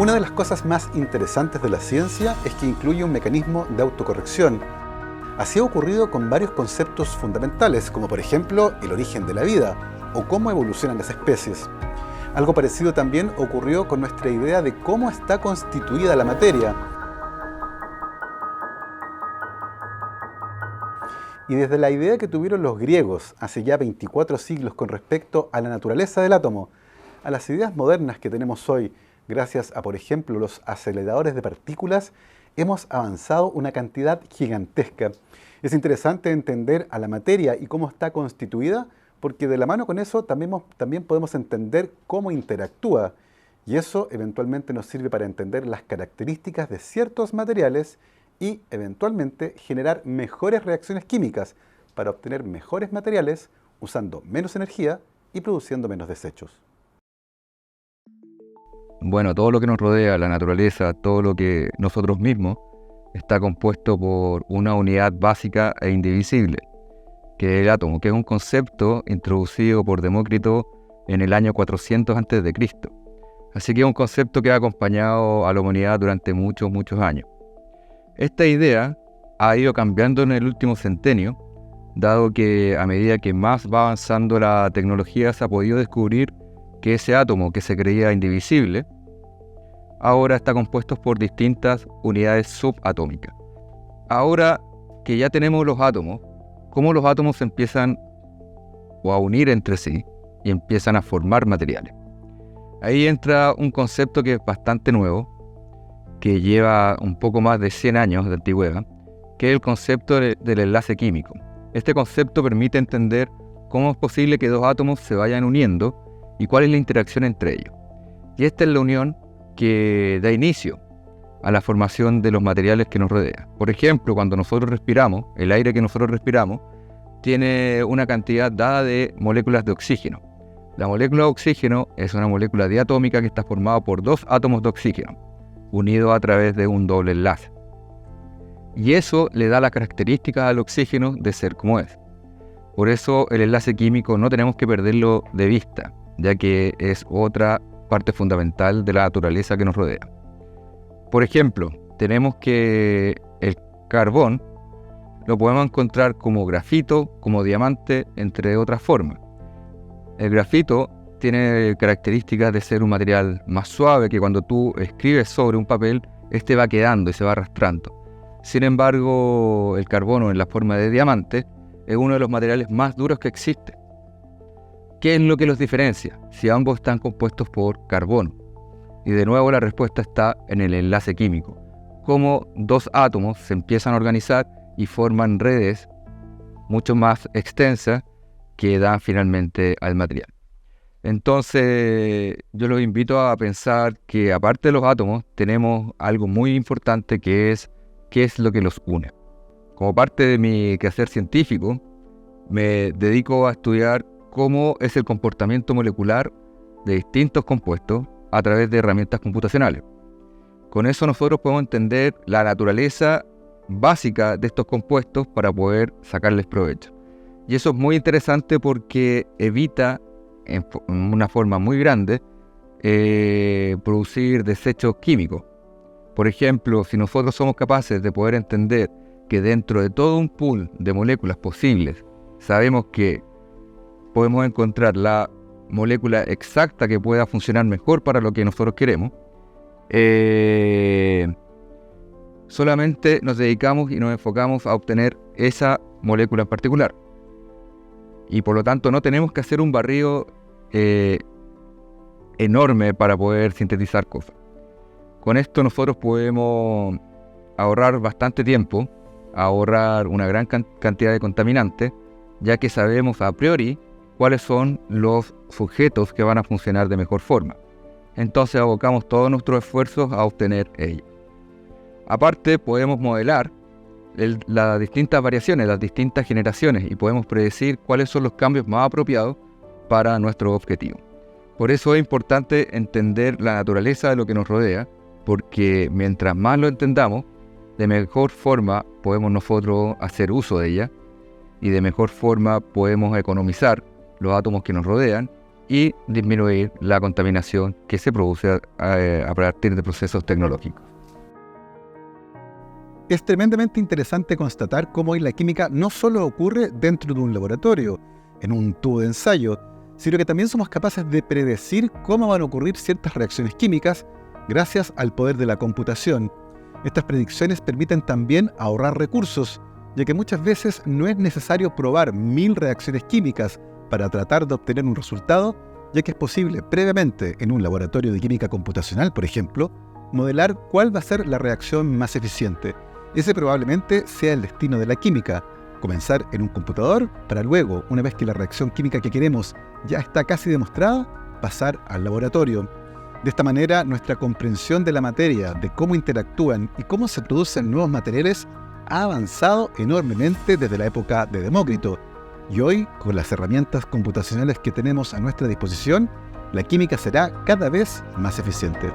Una de las cosas más interesantes de la ciencia es que incluye un mecanismo de autocorrección. Así ha ocurrido con varios conceptos fundamentales, como por ejemplo el origen de la vida o cómo evolucionan las especies. Algo parecido también ocurrió con nuestra idea de cómo está constituida la materia. Y desde la idea que tuvieron los griegos hace ya 24 siglos con respecto a la naturaleza del átomo, a las ideas modernas que tenemos hoy, gracias a, por ejemplo, los aceleradores de partículas, hemos avanzado una cantidad gigantesca. Es interesante entender a la materia y cómo está constituida, porque de la mano con eso también podemos entender cómo interactúa, y eso eventualmente nos sirve para entender las características de ciertos materiales y, eventualmente, generar mejores reacciones químicas para obtener mejores materiales usando menos energía y produciendo menos desechos. Bueno, todo lo que nos rodea, la naturaleza, todo lo que nosotros mismos, está compuesto por una unidad básica e indivisible, que es el átomo, que es un concepto introducido por Demócrito en el año 400 a.C. Así que es un concepto que ha acompañado a la humanidad durante muchos años. Esta idea ha ido cambiando en el último centenio, dado que a medida que más va avanzando la tecnología se ha podido descubrir que ese átomo que se creía indivisible, ahora está compuesto por distintas unidades subatómicas. Ahora que ya tenemos los átomos, cómo los átomos se empiezan a unir entre sí y empiezan a formar materiales. Ahí entra un concepto que es bastante nuevo, que lleva un poco más de 100 años de antigüedad, que es el concepto del enlace químico. Este concepto permite entender cómo es posible que dos átomos se vayan uniendo y cuál es la interacción entre ellos. Y esta es la unión que da inicio a la formación de los materiales que nos rodean. Por ejemplo, cuando nosotros respiramos, el aire que nosotros respiramos tiene una cantidad dada de moléculas de oxígeno. La molécula de oxígeno es una molécula diatómica que está formada por dos átomos de oxígeno, unidos a través de un doble enlace. Y eso le da la característica al oxígeno de ser como es. Por eso el enlace químico no tenemos que perderlo de vista, ya que es otra parte fundamental de la naturaleza que nos rodea. Por ejemplo, tenemos que el carbón lo podemos encontrar como grafito, como diamante, entre otras formas. El grafito tiene características de ser un material más suave, que cuando tú escribes sobre un papel, este va quedando y se va arrastrando. Sin embargo, el carbono en la forma de diamante es uno de los materiales más duros que existe. ¿Qué es lo que los diferencia? Si ambos están compuestos por carbono. Y de nuevo la respuesta está en el enlace químico. Cómo dos átomos se empiezan a organizar y forman redes mucho más extensas que dan finalmente al material. Entonces, yo los invito a pensar que aparte de los átomos, tenemos algo muy importante que es qué es lo que los une. Como parte de mi quehacer científico, me dedico a estudiar cómo es el comportamiento molecular de distintos compuestos a través de herramientas computacionales. Con eso nosotros podemos entender la naturaleza básica de estos compuestos para poder sacarles provecho. Y eso es muy interesante porque evita en una forma muy grande producir desechos químicos. Por ejemplo, si nosotros somos capaces de poder entender que dentro de todo un pool de moléculas posibles sabemos que podemos encontrar la molécula exacta que pueda funcionar mejor para lo que nosotros queremos, solamente nos dedicamos y nos enfocamos a obtener esa molécula en particular. Y por lo tanto no tenemos que hacer un barrido enorme para poder sintetizar cosas. Con esto nosotros podemos ahorrar bastante tiempo, ahorrar una gran cantidad de contaminantes, ya que sabemos a priori cuáles son los sujetos que van a funcionar de mejor forma. Entonces abocamos todos nuestros esfuerzos a obtener ellos. Aparte, podemos modelar las distintas variaciones, las distintas generaciones, y podemos predecir cuáles son los cambios más apropiados para nuestro objetivo. Por eso es importante entender la naturaleza de lo que nos rodea, porque mientras más lo entendamos, de mejor forma podemos nosotros hacer uso de ella, y de mejor forma podemos economizar los átomos que nos rodean y disminuir la contaminación que se produce a partir de procesos tecnológicos. Es tremendamente interesante constatar cómo hoy la química no solo ocurre dentro de un laboratorio, en un tubo de ensayo, sino que también somos capaces de predecir cómo van a ocurrir ciertas reacciones químicas gracias al poder de la computación. Estas predicciones permiten también ahorrar recursos, ya que muchas veces no es necesario probar 1000 reacciones químicas para tratar de obtener un resultado, ya que es posible previamente en un laboratorio de química computacional, por ejemplo, modelar cuál va a ser la reacción más eficiente. Ese probablemente sea el destino de la química, comenzar en un computador para luego, una vez que la reacción química que queremos ya está casi demostrada, pasar al laboratorio. De esta manera, nuestra comprensión de la materia, de cómo interactúan y cómo se producen nuevos materiales, ha avanzado enormemente desde la época de Demócrito. Y hoy, con las herramientas computacionales que tenemos a nuestra disposición, la química será cada vez más eficiente.